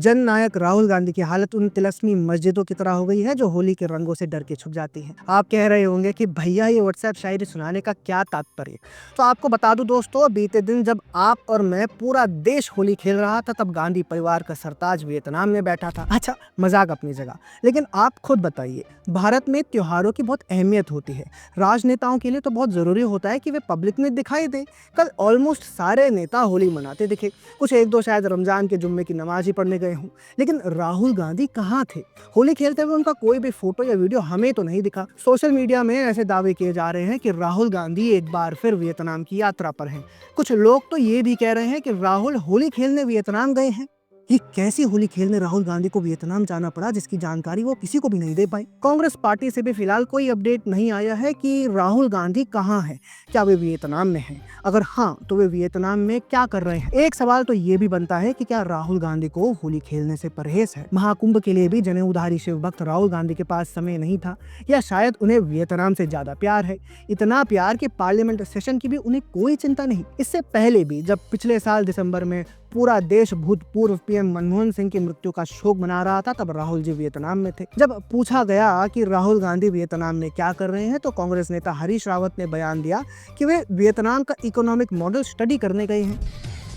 जननायक राहुल गांधी की हालत उन तिलस्मी मस्जिदों की तरह हो गई है जो होली के रंगों से डर के छुप जाती हैं। आप कह रहे होंगे कि भैया ये व्हाट्सएप शायरी सुनाने का क्या तात्पर्य। तो आपको बता दूं दोस्तों, बीते दिन जब आप और मैं पूरा देश होली खेल रहा था तब गांधी परिवार का सरताज वियतनाम में बैठा था। अच्छा, मजाक अपनी जगह, लेकिन आप खुद बताइए, भारत में त्योहारों की बहुत अहमियत होती है। राजनेताओं के लिए तो बहुत जरूरी होता है कि वे पब्लिक में दिखाई दे। कल ऑलमोस्ट सारे नेता होली मनाते दिखे, कुछ एक दो शायद रमजान के जुम्मे की नमाज ही पढ़ने गए हों, लेकिन राहुल गांधी कहाँ थे? होली खेलते हुए उनका कोई भी फोटो या वीडियो हमें तो नहीं दिखा। सोशल मीडिया में ऐसे दावे किए जा रहे हैं कि राहुल गांधी एक बार फिर वियतनाम की यात्रा पर हैं। कुछ लोग तो ये भी कह रहे हैं कि राहुल होली खेलने वियतनाम गए हैं। ये कैसी होली खेलने राहुल गांधी को वियतनाम जाना पड़ा जिसकी जानकारी वो किसी को भी नहीं दे पाए। कांग्रेस पार्टी से भी फिलहाल कोई अपडेट नहीं आया है कि राहुल गांधी कहाँ हैं, क्या वे वियतनाम में हैं? अगर हाँ, तो वे वियतनाम में क्या कर रहे हैं? एक सवाल तो ये भी बनता है कि क्या राहुल गांधी को होली खेलने से परहेज है? महाकुंभ के लिए भी जनेऊधारी शिव भक्त राहुल गांधी के पास समय नहीं था, या शायद उन्हें वियतनाम से ज्यादा प्यार है, इतना प्यार कि पार्लियामेंट सेशन की भी उन्हें कोई चिंता नहीं। इससे पहले भी जब पिछले साल दिसंबर में पूरा देश भूतपूर्व पीएम मनमोहन सिंह की मृत्यु का शोक मना रहा था, तब राहुल जी वियतनाम में थे। जब पूछा गया कि राहुल गांधी वियतनाम में क्या कर रहे हैं, तो कांग्रेस नेता हरीश रावत ने बयान दिया कि वे वियतनाम का इकोनॉमिक मॉडल स्टडी करने गए हैं।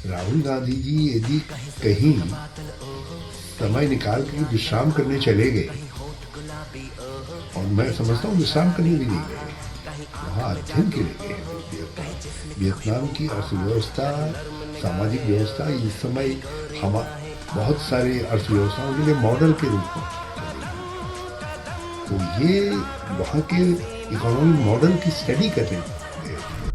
राहुल गांधी जी यदि कहीं समय निकाल के विश्राम करने चले गए, और मैं समझता हूँ विश्राम करने भी नहीं गए, वहाँ अध्ययन के लिए गए। वियतनाम की अर्थव्यवस्था, सामाजिक व्यवस्था इस समय हम बहुत सारे अर्थव्यवस्थाओं के लिए मॉडल के रूप में, तो ये वहाँ के इकोनॉमिक मॉडल की स्टडी कर रहे हैं।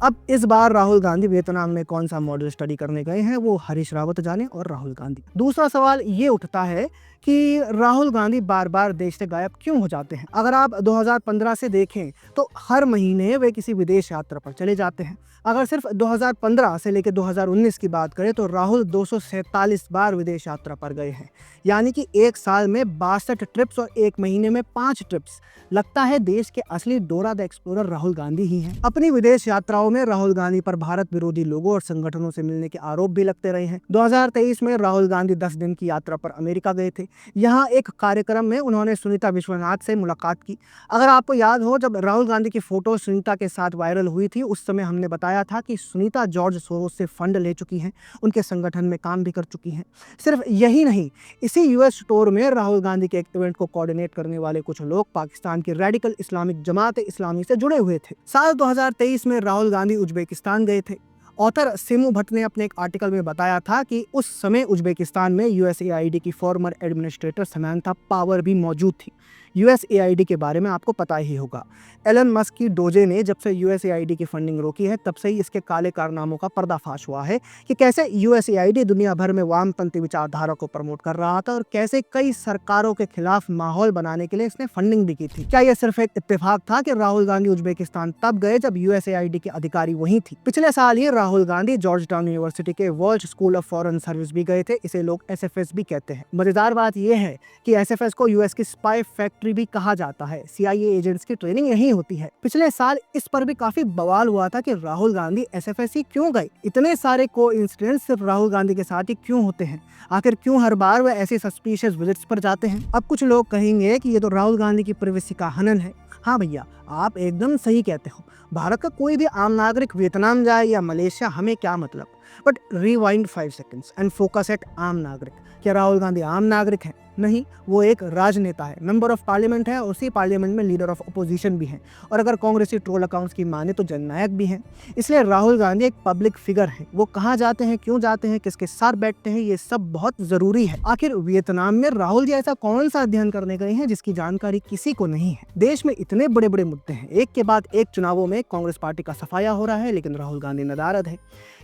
अब इस बार राहुल गांधी वियतनाम में कौन सा मॉडल स्टडी करने गए हैं, वो हरीश रावत जाने और राहुल गांधी। दूसरा सवाल ये उठता है कि राहुल गांधी बार बार देश से गायब क्यों हो जाते हैं? अगर आप 2015 से देखें तो हर महीने वे किसी विदेश यात्रा पर चले जाते हैं। अगर सिर्फ 2015 से लेकर 2019 की बात करें तो राहुल 247 बार विदेश यात्रा पर गए हैं, यानी कि एक साल में 62 ट्रिप्स और एक महीने में 5 ट्रिप्स। लगता है देश के असली Dora the explorer Rahul Gandhi ही हैं। अपनी विदेश यात्राओं में राहुल गांधी पर भारत विरोधी लोगों और संगठनों से मिलने के आरोप भी लगते रहे हैं। 2023 में राहुल गांधी 10 दिन की यात्रा पर अमेरिका गए थे। यहाँ एक कार्यक्रम में उन्होंने सुनीता विश्वनाथ से मुलाकात की। अगर आपको याद हो, जब राहुल गांधी की फोटो सुनीता के साथ वायरल हुई थी, उस समय हमने बताया था कि सुनीता जॉर्ज सोरोस से फंड ले चुकी हैं, उनके संगठन में काम भी कर चुकी हैं। सिर्फ यही नहीं, इसी यूएस स्टोर में राहुल गांधी के एक इवेंट को कोऑर्डिनेट करने वाले कुछ लोग पाकिस्तान की रेडिकल इस्लामिक जमात इस्लामी से जुड़े हुए थे। साल 2023 में राहुल गांधी उज्बेकिस्तान गए थे। ऑथर सिमू भट्ट ने अपने एक आर्टिकल में बताया था कि उस समय उज्बेकिस्तान में यूएसएआईडी की फॉर्मर एडमिनिस्ट्रेटर समंथा पावर भी मौजूद थी। यूएसएआईडी के बारे में आपको पता ही होगा, एलन मस्क की डोजे ने जब से यूएसएआईडी की फंडिंग रोकी है, तब से ही इसके काले कारनामों का पर्दाफाश हुआ है कि कैसे यूएसएआईडी दुनिया भर में वामपंथी विचारधारा को प्रमोट कर रहा था और कैसे कई सरकारों के खिलाफ माहौल बनाने के लिए इसने फंडिंग भी की थी। क्या यह सिर्फ एक इत्तेफाक था कि राहुल गांधी उज्बेकिस्तान तब गए जब यूएसएआईडी की अधिकारी वहीं थी? पिछले साल ही Rahul Gandhi Georgetown university के world school of foreign service भी गए थे। इसे लोग एसएफएस भी कहते हैं। मजेदार बात यह है कि एसएफएस को यूएस की स्पाई फैक्ट्री भी कहा जाता है। सीआईए एजेंट्स की ट्रेनिंग यहीं होती है। पिछले साल इस पर भी काफी बवाल हुआ था कि राहुल गांधी एसएफएस ही क्यों गए। इतने सारे कोइंसिडेंस सिर्फ राहुल गांधी के साथ ही क्यों होते हैं? आखिर क्यों हर बार वह ऐसे सस्पिशियस विजिट्स पर जाते हैं? अब कुछ लोग कहेंगे कि ये तो राहुल गांधी की प्राइवेसी का हनन है। हाँ भैया, आप एकदम सही कहते हो। भारत का कोई भी आम नागरिक वियतनाम जाए या मलेशिया, हमें क्या मतलब। But rewind 5 seconds and focus at आम नागरिक। क्या राहुल गांधी आम नागरिक हैं? नहीं, वो एक राजनेता है, मेंबर ऑफ पार्लियामेंट है, और उसी पार्लियामेंट में लीडर ऑफ अपोजिशन भी हैं, और अगर कांग्रेसी ट्रोल अकाउंट्स की माने तो जननायक भी हैं। इसलिए राहुल गांधी एक पब्लिक फिगर है। वो कहाँ जाते हैं, क्यों जाते हैं, किसके साथ बैठते हैं, ये सब बहुत जरूरी है। आखिर वियतनाम में राहुल जी ऐसा कौन सा अध्ययन करने गए हैं जिसकी जानकारी किसी को नहीं है? देश में इतने बड़े बड़े मुद्दे हैं, एक के बाद एक चुनावों में कांग्रेस पार्टी का सफाया हो रहा है, लेकिन राहुल गांधी नदारद है।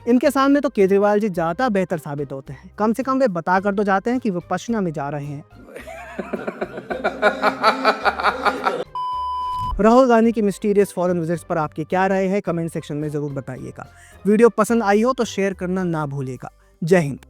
इनके सामने तो केजरीवाल जी ज्यादा बेहतर साबित होते हैं। कम से कम वे बता कर तो जाते हैं कि वो पटना में जा रहे हैं। राहुल गांधी की मिस्टीरियस फॉरेन विजिट्स पर आपकी क्या राय है? कमेंट सेक्शन में जरूर बताइएगा। वीडियो पसंद आई हो तो शेयर करना ना भूलिएगा। जय हिंद।